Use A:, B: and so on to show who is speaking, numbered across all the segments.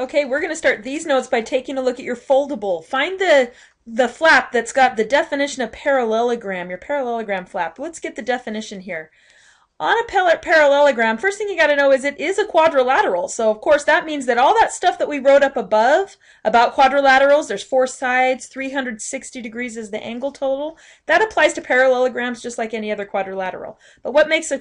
A: Okay, we're going to start these notes by taking a look at your foldable. Find the flap that's got the definition of parallelogram, your parallelogram flap. Let's get the definition here. On a parallelogram, first thing you got to know is it is a quadrilateral. So of course that means that all that stuff that we wrote up above about quadrilaterals, there's 4 sides, 360 degrees is the angle total. That applies to parallelograms just like any other quadrilateral. But what makes a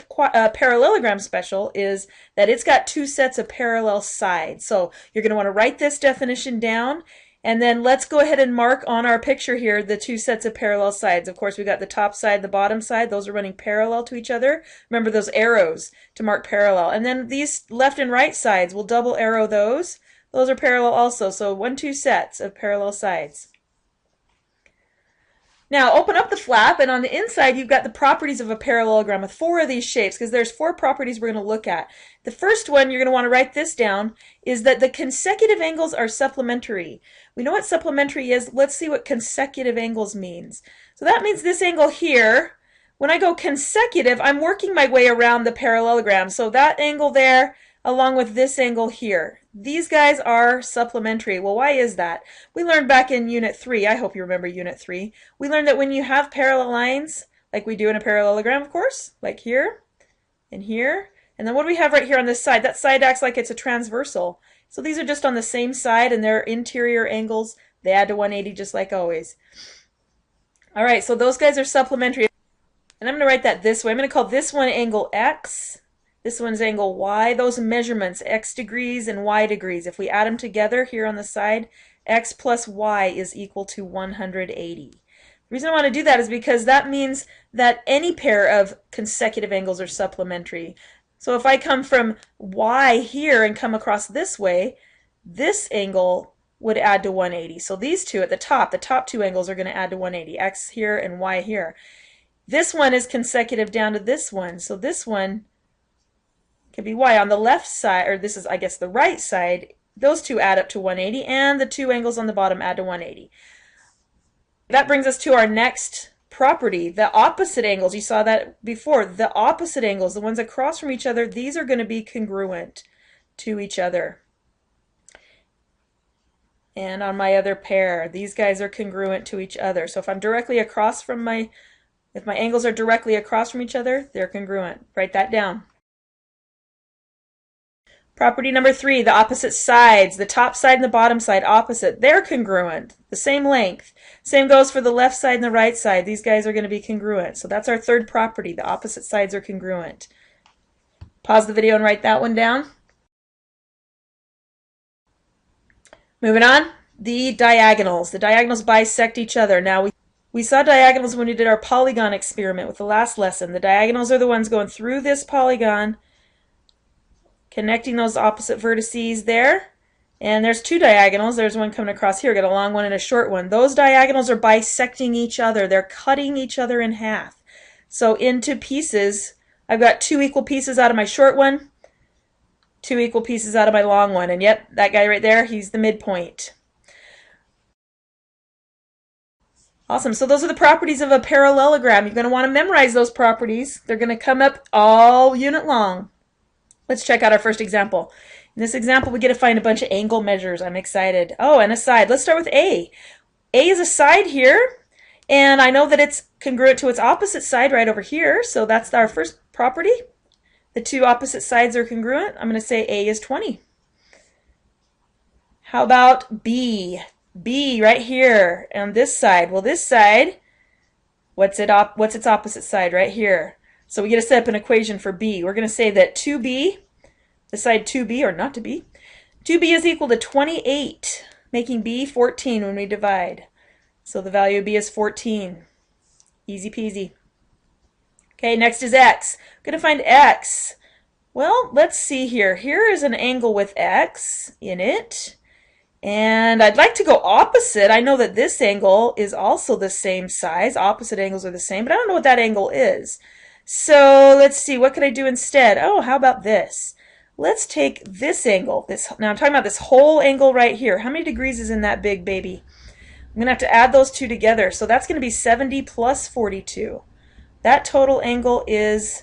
A: parallelogram special is that it's got 2 sets of parallel sides. So you're going to want to write this definition down. And then let's go ahead and mark on our picture here the 2 sets of parallel sides. Of course, we've got the top side, the bottom side. Those are running parallel to each other. Remember those arrows to mark parallel. And then these left and right sides, we'll double arrow those. Those are parallel also. So 1, 2 sets of parallel sides. Now open up the flap, and on the inside you've got the properties of a parallelogram with 4 of these shapes, because there's 4 properties we're going to look at. The first one, you're going to want to write this down, is that the consecutive angles are supplementary. We know what supplementary is. Let's see what consecutive angles means. So that means this angle here, when I go consecutive, I'm working my way around the parallelogram. So that angle there, along with this angle here. These guys are supplementary. Well, why is that? We learned back in Unit 3, I hope you remember Unit 3, we learned that when you have parallel lines, like we do in a parallelogram, of course, like here and here, and then what do we have right here on this side? That side acts like it's a transversal. So these are just on the same side, and they're interior angles. They add to 180 just like always. All right, so those guys are supplementary. And I'm going to write that this way. I'm going to call this one angle X. This one's angle Y. Those measurements, X degrees and Y degrees, if we add them together here on the side, X plus Y is equal to 180. The reason I want to do that is because that means that any pair of consecutive angles are supplementary. So if I come from Y here and come across this way, this angle would add to 180. So these two at the top 2 angles are going to add to 180, X here and Y here. This one is consecutive down to this one, so this one can be Y. On the left side, or this is, I guess, the right side, those 2 add up to 180, and the 2 angles on the bottom add to 180. That brings us to our next property, the opposite angles. You saw that before. The opposite angles, the ones across from each other, these are going to be congruent to each other. And on my other pair, these guys are congruent to each other. So if I'm directly across from if my angles are directly across from each other, they're congruent. Write that down. Property number 3, the opposite sides, the top side and the bottom side opposite, they're congruent, the same length. Same goes for the left side and the right side. These guys are going to be congruent. So that's our third property, the opposite sides are congruent. Pause the video and write that one down. Moving on, the diagonals. The diagonals bisect each other. Now we saw diagonals when we did our polygon experiment with the last lesson. The diagonals are the ones going through this polygon, connecting those opposite vertices there. And there's 2 diagonals. There's one coming across here. Got a long one and a short one. Those diagonals are bisecting each other. They're cutting each other in half. So into pieces, I've got 2 equal pieces out of my short one, 2 equal pieces out of my long one. And yep, that guy right there, he's the midpoint. Awesome. So those are the properties of a parallelogram. You're going to want to memorize those properties. They're going to come up all unit long. Let's check out our first example. In this example, we get to find a bunch of angle measures. I'm excited. Oh, and a side. Let's start with A. A is a side here, and I know that it's congruent to its opposite side right over here, so that's our first property. The 2 opposite sides are congruent. I'm going to say A is 20. How about B? B right here on this side. Well, this side, what's its opposite side right here? So we get to set up an equation for B. We're going to say that 2B, the side 2B, or not to B, 2B is equal to 28, making B 14 when we divide. So the value of B is 14. Easy peasy. Okay, next is X. We're going to find X. Well, let's see here. Here is an angle with X in it. And I'd like to go opposite. I know that this angle is also the same size. Opposite angles are the same, but I don't know what that angle is. So let's see, what could I do instead? Oh, how about this? Let's take this angle. Now I'm talking about this whole angle right here. How many degrees is in that big baby? I'm going to have to add those 2 together. So that's going to be 70 plus 42. That total angle is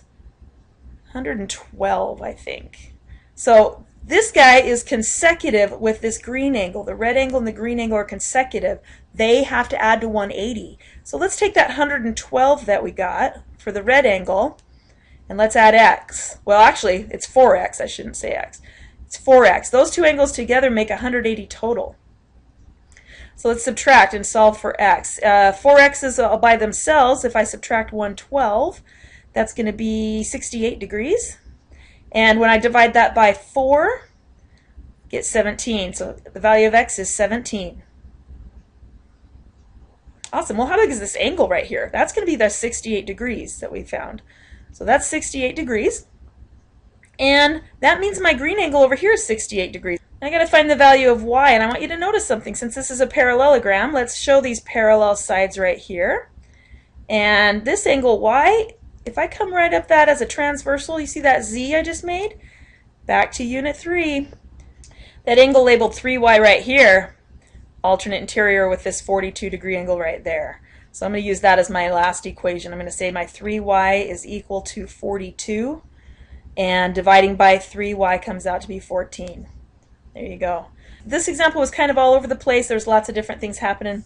A: 112, I think. So This guy is consecutive with this green angle. The red angle and the green angle are consecutive. They have to add to 180. So let's take that 112 that we got for the red angle, and let's add x. Well, actually, it's 4x. I shouldn't say x. It's 4x. Those two angles together make 180 total. So let's subtract and solve for x. 4x is by themselves. If I subtract 112, that's going to be 68 degrees. And when I divide that by 4, get 17. So the value of x is 17. Awesome. Well, how big is this angle right here? That's going to be the 68 degrees that we found. So that's 68 degrees. And that means my green angle over here is 68 degrees. I got to find the value of y, and I want you to notice something. Since this is a parallelogram, let's show these parallel sides right here. And this angle y, if I come right up that as a transversal, you see that z I just made? Back to unit 3. That angle labeled 3y right here, alternate interior with this 42 degree angle right there. So I'm going to use that as my last equation. I'm going to say my 3y is equal to 42, and dividing by 3y comes out to be 14. There you go. This example was kind of all over the place. There's lots of different things happening.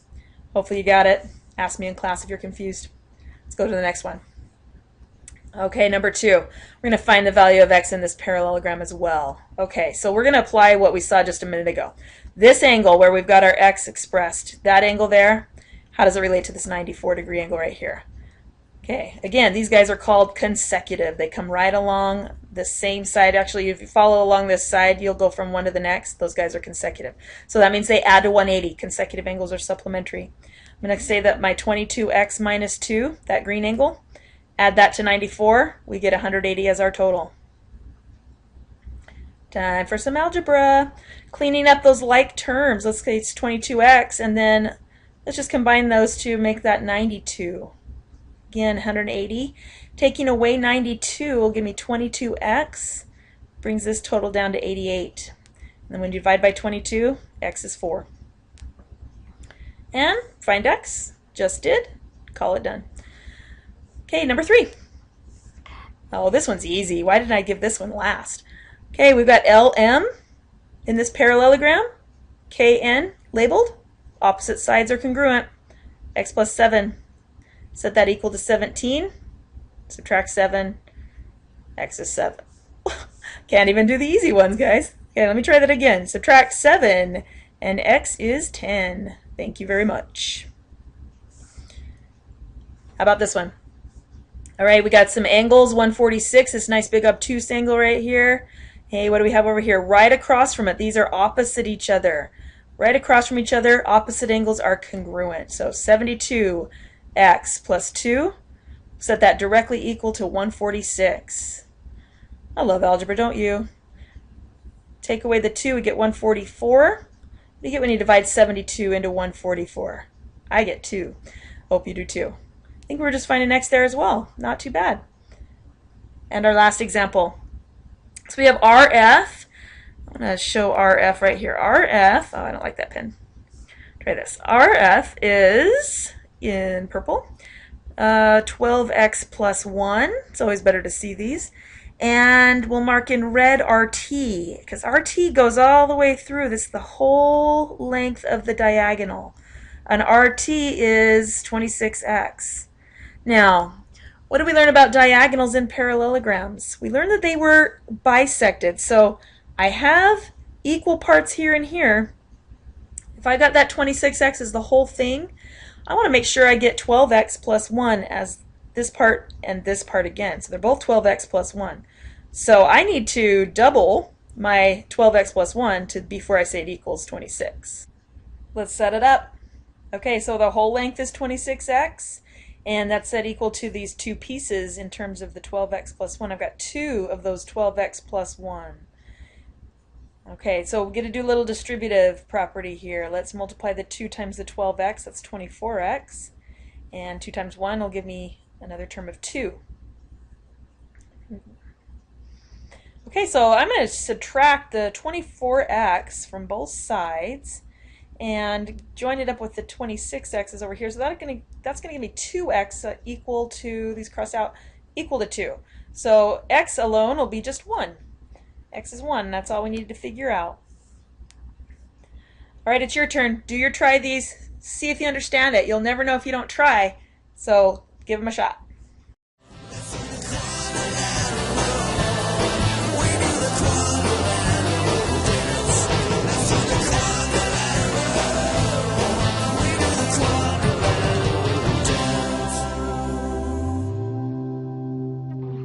A: Hopefully you got it. Ask me in class if you're confused. Let's go to the next one. Okay, number 2. We're going to find the value of x in this parallelogram as well. Okay, so we're going to apply what we saw just a minute ago. This angle where we've got our x expressed, that angle there, how does it relate to this 94 degree angle right here? Okay, again, these guys are called consecutive. They come right along the same side. Actually, if you follow along this side, you'll go from one to the next. Those guys are consecutive. So that means they add to 180. Consecutive angles are supplementary. I'm going to say that my 22x minus 2, that green angle, add that to 94, we get 180 as our total. Time for some algebra. Cleaning up those like terms. Let's say it's 22x, and then let's just combine those two, make that 92. Again, 180. Taking away 92 will give me 22x. Brings this total down to 88. And then when you divide by 22, x is 4. And find x. Just did. Call it done. Okay, number 3. Oh, this one's easy. Why did I give this one last? Okay, we've got LM in this parallelogram. KN labeled. Opposite sides are congruent. X plus 7. Set that equal to 17. Subtract 7. X is 7. Can't even do the easy ones, guys. Okay, let me try that again. Subtract 7, and x is 10. Thank you very much. How about this one? All right, we got some angles. 146, this nice big obtuse angle right here. Hey, what do we have over here? Right across from it. These are opposite each other. Right across from each other, opposite angles are congruent. So 72x plus 2, set that directly equal to 146. I love algebra, don't you? Take away the 2, we get 144. What do you get when you divide 72 into 144? I get 2. Hope you do too. I think we're just finding x there as well. Not too bad. And our last example. So we have RF. I'm going to show RF right here. RF, oh, I don't like that pen. Try this. RF is, in purple, 12x plus 1. It's always better to see these. And we'll mark in red RT, because RT goes all the way through. This is the whole length of the diagonal. And RT is 26x. Now, what did we learn about diagonals in parallelograms? We learned that they were bisected. So I have equal parts here and here. If I got that 26x as the whole thing, I want to make sure I get 12x plus 1 as this part and this part again. So they're both 12x plus 1. So I need to double my 12x plus 1 before I say it equals 26. Let's set it up. Okay, so the whole length is 26x, and that's set equal to these two pieces in terms of the 12x plus 1. I've got 2 of those 12x plus 1. Okay, so we're going to do a little distributive property here. Let's multiply the 2 times the 12x, that's 24x, and 2 times 1 will give me another term of 2. Okay, so I'm going to subtract the 24x from both sides and join it up with the 26x's over here. So that's going to give me 2x equal to, these cross out, equal to 2. So x alone will be just 1. X is 1. That's all we needed to figure out. All right, it's your turn. Do your try these. See if you understand it. You'll never know if you don't try. So give them a shot.